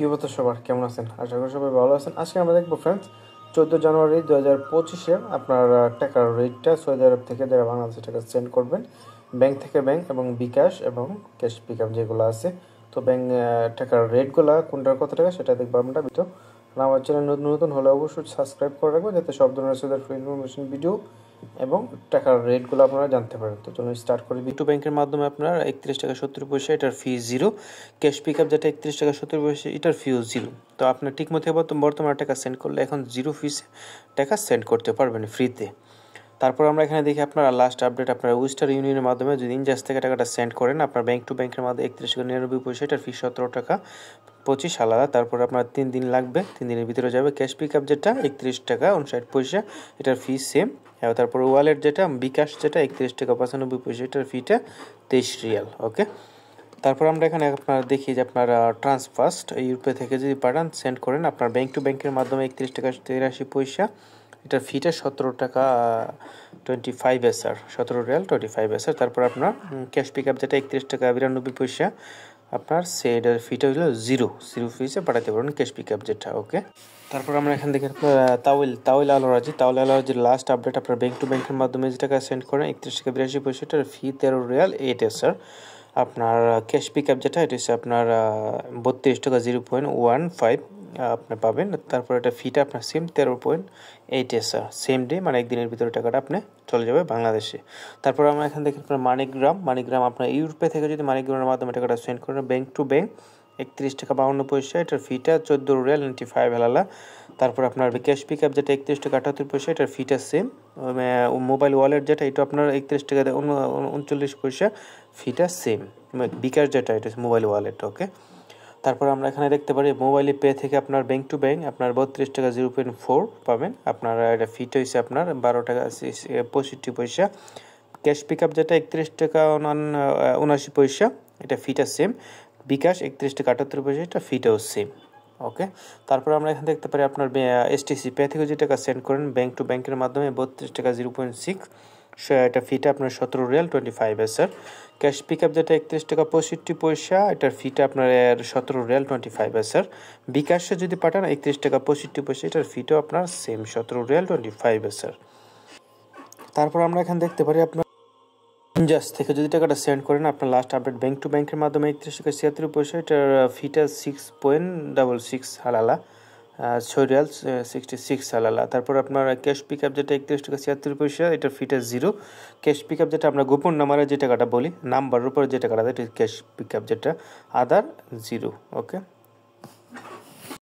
কি অবস্থা সবার, কেমন আছেন? আশা করি সবাই ভালো আছেন। আজকে আমরা দেখবো ফ্রেন্ডস 14 জানুয়ারি 2025-এ আপনার টাকার রেটটা সৌদি আরব থেকে যারা বাংলাদেশে টাকা সেন্ড করবেন ব্যাংক থেকে ব্যাংক এবং বিকাশ এবং ক্যাশ পিকআপ যেগুলো আছে, তো ব্যাংক টাকার রেটগুলো কোনটার কত টাকা সেটা দেখবো আমরা। তো আমার চ্যানেল নতুন নতুন হলে অবশ্যই সাবস্ক্রাইব করে রাখবেন যাতে সব ধরনের সৌদি ফ্রি ইনফরমেশন ভিডিও এবং টাকার রেটগুলো আপনারা জানতে পারেন। তো চলুন স্টার্ট করি। বিটু ব্যাংকের মাধ্যমে আপনার 31 টাকা 70 পয়সা, এটার ফি 0। ক্যাশ পিকআপ যেটা 31 টাকা 70 পয়সা, এটার ফিও 0। তো আপনার ঠিক মতো বর্তমানে টাকা সেন্ড করলে এখন 0 ফিসে টাকা সেন্ড করতে পারবেন ফ্রিতে। তারপর আমরা এখানে দেখি আপনার লাস্ট আপডেট, আপনার ওয়েস্টার্ন ইউনিয়নের মাধ্যমে যদি ইনজাস থেকে টাকাটা সেন্ড করেন আপনার ব্যাংক টু ব্যাংকের মাধ্যমে 31 টাকা 99 পয়সা, এটার ফি 17 টাকা 25 আলাদা। তারপর আপনার 3 দিন লাগবে, 3 দিনের ভিতরে যাবে। ক্যাশ পিকআপ যেটা 31 টাকা 59 পয়সা, এটার ফি সেম। তারপর ওয়ালেট যেটা বিকাশ যেটা 31 টাকা 95 পয়সা, এটার ফিটা 23 রিয়াল। ওকে, তারপর আমরা এখানে আপনার দেখি যে আপনার ট্রান্সফার্স্ট ইউরোপে থেকে যদি পাঠান সেন্ড করেন আপনার ব্যাংক টু ব্যাংকের মাধ্যমে 31 টাকা 83 পয়সা, এটার ফিটা 17 টাকা 25 এসআর, 17 রিয়াল 25 এসআর। তারপর আপনার ক্যাশ পিকআপ যেটা 31 টাকা 92 পয়সা, আপনার সেটার ফিটা হলো 0 ফিসে পাঠাতে পারবেন ক্যাশ পিকআপ যেটা। ওকে, তারপর আমরা এখান থেকে আপনার তাওয়েল আলোরাজির লাস্ট আপডেট, আপনার ব্যাংক টু ব্যাংকের মাধ্যমে যে টাকা সেন্ড করেন 31 টাকা 82 পয়সা, এটার ফি 13 রিয়াল 8 এসআর। আপনার ক্যাশ পিকআপ যেটা এটা হচ্ছে আপনার 32 টাকা 0.15 আপনি পাবেন। তারপর এটা ফিটা আপনার সেম 13.8 এসআর, সেম ডে মানে একদিনের ভিতরে টাকাটা আপনি চলে যাবে বাংলাদেশে। তারপর আমরা এখান থেকে আপনার মানিগ্রাম আপনার ইউরোপে থেকে যদি মানিগ্রামের মাধ্যমে টাকাটা সেন্ড করেন ব্যাংক টু ব্যাংক 31 টাকা 52 পয়সা, এটার ফিটা 14 রিয়াল 95 হালালা। তারপর আপনার ক্যাশ পিকআপ যেটা 31 টাকা 78 পয়সা, এটার ফিটা সেম। মোবাইল ওয়ালেট যেটা এটা আপনার 31 টাকা 39 পয়সা, ফিটা সেম। বিকাশ যেটা এটা মোবাইল ওয়ালেট। ওকে, তারপর আমরা এখানে দেখতে পারি মোবাইলে পে থেকে আপনার ব্যাংক টু ব্যাংক আপনার 32 টাকা 0.4 পাবেন। আপনার এটা ফিটা হয়েছে আপনার 12 টাকা 65 পয়সা। ক্যাশ পিকআপ যেটা 31 টাকা 79 পয়সা, এটা ফিটা সেম। বিকাশ 31 টাকা 78 পয়সা, এটা ফিটাও সেম। ওকে, তারপর আমরা এখানে দেখতে পারি আপনার এসটিসি পে থেকে যে টাকা সেন্ড করেন ব্যাংক টু ব্যাংকের মাধ্যমে 32 টাকা 0.6, এটা ফিটা আপনার 17 রিয়াল 25 এসআর। ক্যাশ পিকআপ যেটা 31 টাকা 65 পয়সা, এটার ফিটা আপনার 17 রিয়াল 25 এসআর। বিকাশে যদি পাঠান 31 টাকা 65 পয়সা, এটার ফিটাও আপনার সেম 17 রিয়াল 25 এসআর। তারপর আমরা এখানে দেখতে পারি আপনার ইনজাস থেকে যদি টাকাটা সেন্ড করেন আপনার লাস্ট আপডেট ব্যাংক টু ব্যাংকের মাধ্যমে 31 টাকা 76 পয়সা, এটার ফিটা 6.66 হালালা, 6 রিয়াল 66 হালালা। তারপর আপনার ক্যাশ পিকআপ যেটা 31 টাকা 76 পয়সা, এটার ফিটা 0। ক্যাশ পিকআপ যেটা আমরা গোপন নাম্বারে যে টাকাটা বলি, নাম্বারের উপরে যে টাকাটা, এটা ক্যাশ পিকআপ যেটা আদার 0। ওকে।